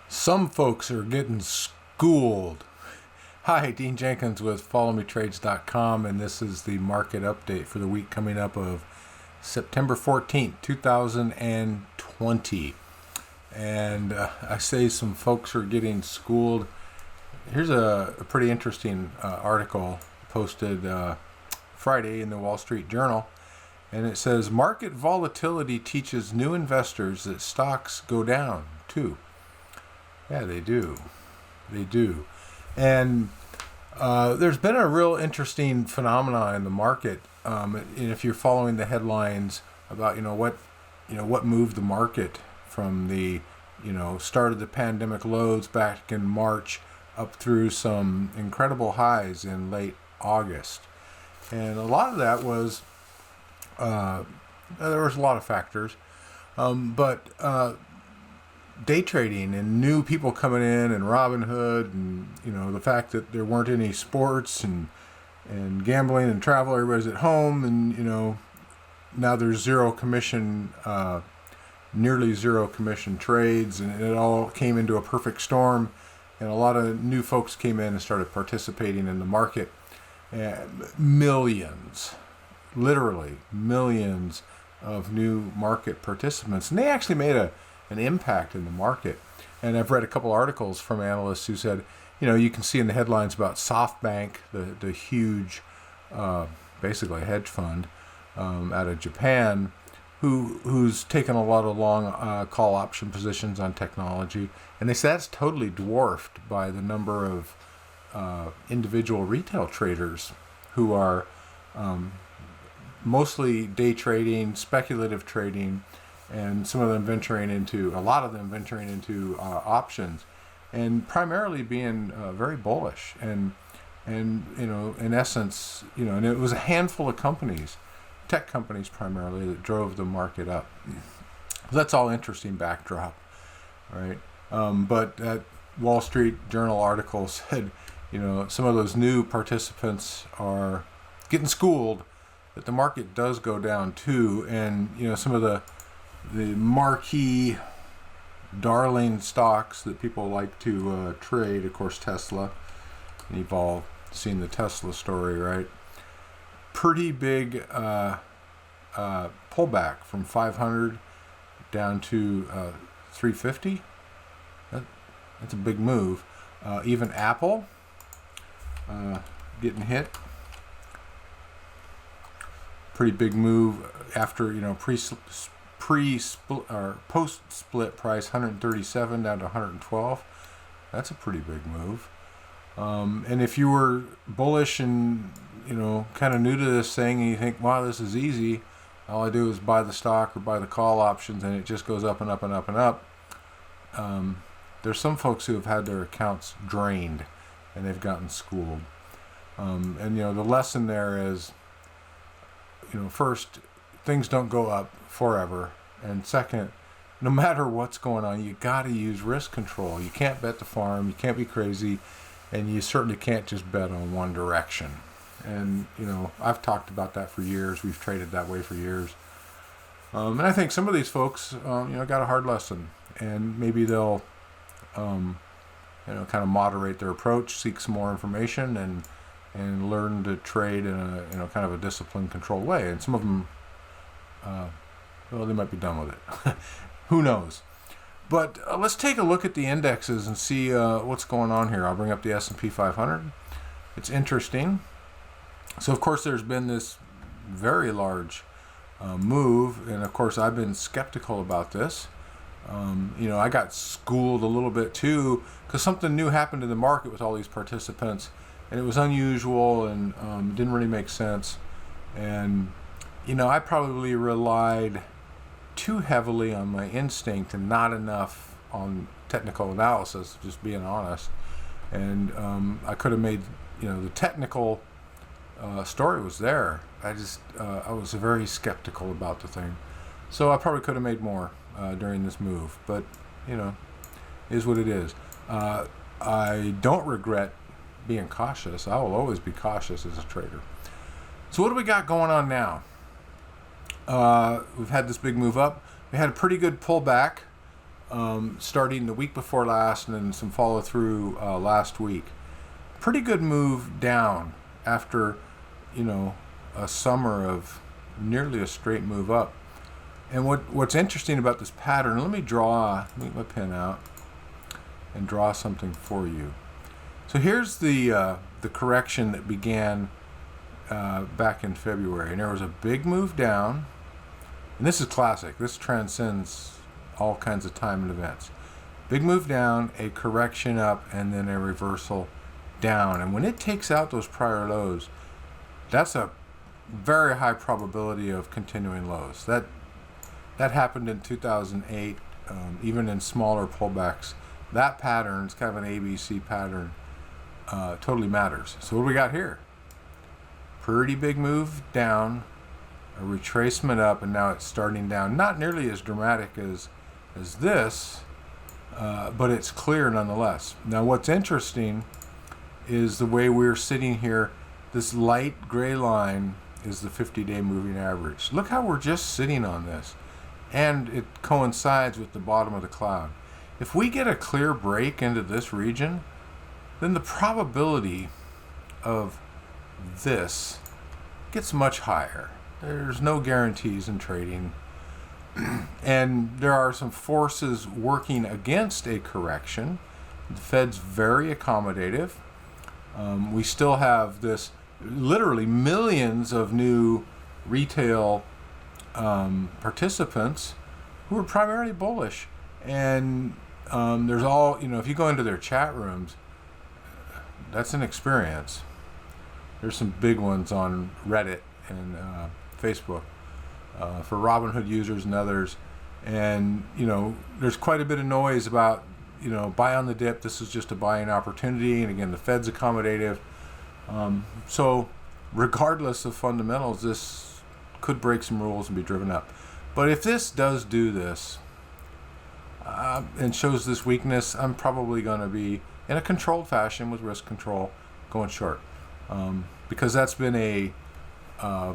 Some folks are getting schooled. Hi, Dean Jenkins with FollowMeTrades.com, and this is the market update for the week coming up of September 14th, 2020. And I say some folks are getting schooled. Here's a pretty interesting article posted Friday in the Wall Street Journal. And it says, market volatility teaches new investors that stocks go down too. Yeah, they do. They do. And there's been a real interesting phenomenon in the market. And if you're following the headlines about, what moved the market from the, start of the pandemic lows back in March up through some incredible highs in late August. And a lot of that was, there was a lot of factors, but day trading and new people coming in and Robinhood and, the fact that there weren't any sports and gambling and travel, everybody's at home and, now there's nearly zero commission trades, and it all came into a perfect storm, and a lot of new folks came in and started participating in the market. Literally millions of new market participants, and they actually made an impact in the market. And I've read a couple articles from analysts who said, you can see in the headlines about SoftBank, the huge, basically hedge fund out of Japan, who's taken a lot of long call option positions on technology, and they say that's totally dwarfed by the number of individual retail traders who are mostly day trading, speculative trading, and a lot of them venturing into options, and primarily being very bullish. And in essence, and it was a handful of companies, tech companies primarily, that drove the market up. That's all interesting backdrop, right? But that Wall Street Journal article said, some of those new participants are getting schooled that the market does go down too, and some of the marquee darling stocks that people like to trade, of course, Tesla. And you've all seen the Tesla story, right? Pretty big pullback from 500 down to 350. That's a big move. Even Apple getting hit. Pretty big move after pre-split or post-split price 137 down to 112. That's a pretty big move. And if you were bullish and kind of new to this thing and you think, wow, this is easy, all I do is buy the stock or buy the call options and it just goes up and up and up and up. There's some folks who have had their accounts drained and they've gotten schooled. And the lesson there is, first, things don't go up forever, and second, no matter what's going on, you got to use risk control. You can't bet the farm, you can't be crazy, and you certainly can't just bet on one direction. And I've talked about that for years. We've traded that way for years, and I think some of these folks got a hard lesson, and maybe they'll kind of moderate their approach, seek some more information, and learn to trade in a kind of a disciplined, controlled way. And some of them, they might be done with it. Who knows? But let's take a look at the indexes and see what's going on here. I'll bring up the S&P 500. It's interesting. So, of course, there's been this very large move, and of course, I've been skeptical about this. I got schooled a little bit too, because something new happened in the market with all these participants, and it was unusual and didn't really make sense. And I probably relied too heavily on my instinct and not enough on technical analysis, just being honest. And I could have made, the technical story was there. I was very skeptical about the thing. So I probably could have made more during this move, but, is what it is. I don't regret being cautious. I will always be cautious as a trader. So what do we got going on now? We've had this big move up. We had a pretty good pullback starting the week before last, and then some follow through last week. Pretty good move down after, a summer of nearly a straight move up. And what's interesting about this pattern, let me get my pen out and draw something for you. So here's the correction that began back in February, and there was a big move down. And this is classic. This transcends all kinds of time and events. Big move down, a correction up, and then a reversal down. And when it takes out those prior lows, that's a very high probability of continuing lows. That happened in 2008, even in smaller pullbacks. That pattern, it's kind of an ABC pattern, totally matters. So what do we got here? Pretty big move down, a retracement up, and now it's starting down. Not nearly as dramatic as this, but it's clear nonetheless. Now what's interesting is the way we're sitting here. This light gray line is the 50-day moving average. Look how we're just sitting on this, and it coincides with the bottom of the cloud. If we get a clear break into this region, then the probability of this gets much higher. There's no guarantees in trading, and there are some forces working against a correction. The Fed's very accommodative. We still have this literally millions of new retail participants who are primarily bullish, and there's all, if you go into their chat rooms, that's an experience. There's some big ones on Reddit and Facebook for Robinhood users and others, and there's quite a bit of noise about buy on the dip. This is just a buying opportunity, and again, the Fed's accommodative. So regardless of fundamentals, this could break some rules and be driven up. But if this does do this and shows this weakness, I'm probably going to be in a controlled fashion with risk control going short, because that's been a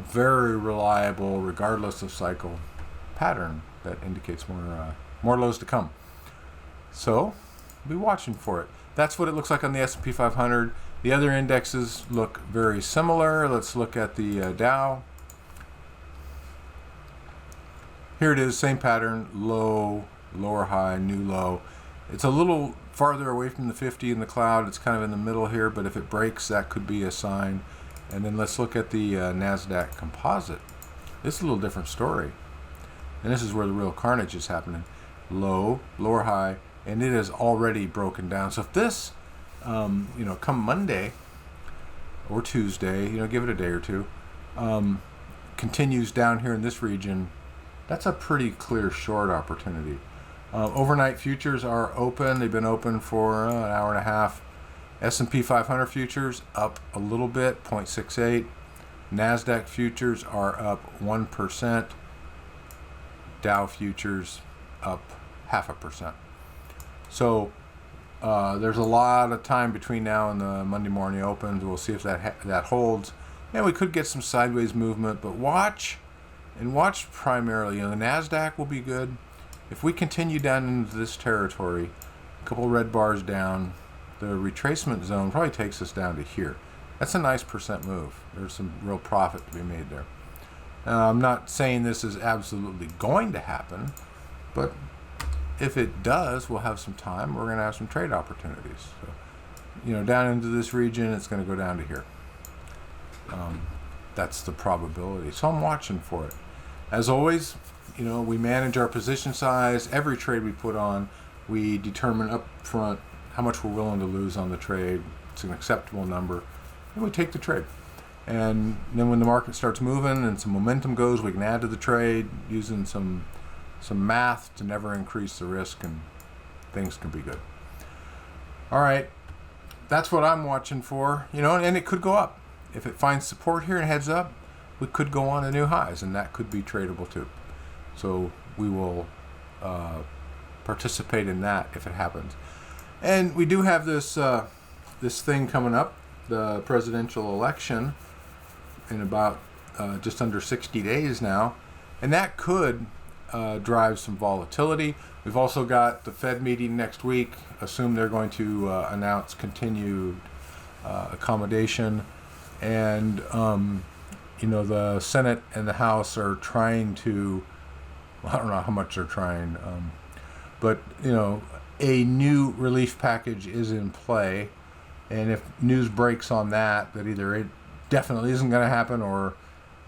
very reliable, regardless of cycle, pattern that indicates more lows to come. So be watching for it. That's what it looks like on the S&P 500. The other indexes look very similar. Let's look at the Dow. Here it is, same pattern, low, lower high, new low. It's a little farther away from the 50 in the cloud. It's kind of in the middle here, but if it breaks, that could be a sign. And then let's look at the NASDAQ composite. This is a little different story. And this is where the real carnage is happening. Low, lower high, and it is already broken down. So if this, come Monday or Tuesday, give it a day or two, continues down here in this region, that's a pretty clear short opportunity. Overnight futures are open. They've been open for an hour and a half. S&P 500 futures up a little bit, 0.68. NASDAQ futures are up 1%. Dow futures up 0.5%. So there's a lot of time between now and the Monday morning opens. We'll see if that holds. And we could get some sideways movement, but watch primarily. The NASDAQ will be good. If we continue down into this territory, a couple red bars down, the retracement zone probably takes us down to here. That's a nice percent move. There's some real profit to be made there. I'm not saying this is absolutely going to happen, but if it does, we'll have some time. We're going to have some trade opportunities. So, down into this region, it's going to go down to here. That's the probability. So I'm watching for it. As always, we manage our position size. Every trade we put on, we determine up front how much we're willing to lose on the trade. It's an acceptable number, and we take the trade. And then when the market starts moving and some momentum goes, we can add to the trade using some math to never increase the risk, and things can be good. All right, that's what I'm watching for, and it could go up. If it finds support here and heads up, we could go on to new highs, and that could be tradable too. So we will participate in that if it happens. And we do have this thing coming up the presidential election in about just under 60 days now, and that could drive some volatility. We've also got the Fed meeting next week. Assume they're going to announce continued accommodation, and the Senate and the House are trying to. I don't know how much they're trying, but a new relief package is in play, and if news breaks on that either it definitely isn't going to happen or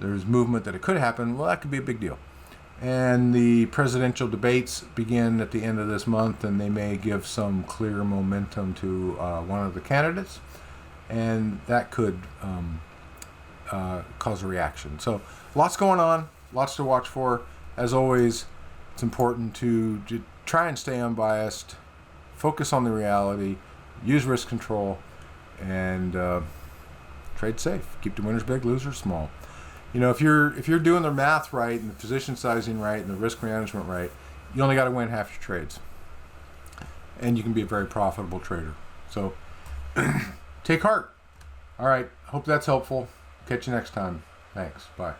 there's movement that it could happen, well, that could be a big deal. And the presidential debates begin at the end of this month, and they may give some clear momentum to one of the candidates, and that could cause a reaction. So lots going on, lots to watch for. As always, it's important to try and stay unbiased, focus on the reality, use risk control, and trade safe. Keep the winners big, losers small. If you're doing the math right and the position sizing right and the risk management right, you only got to win half your trades, and you can be a very profitable trader. So take heart. All right, hope that's helpful. Catch you next time. Thanks. Bye.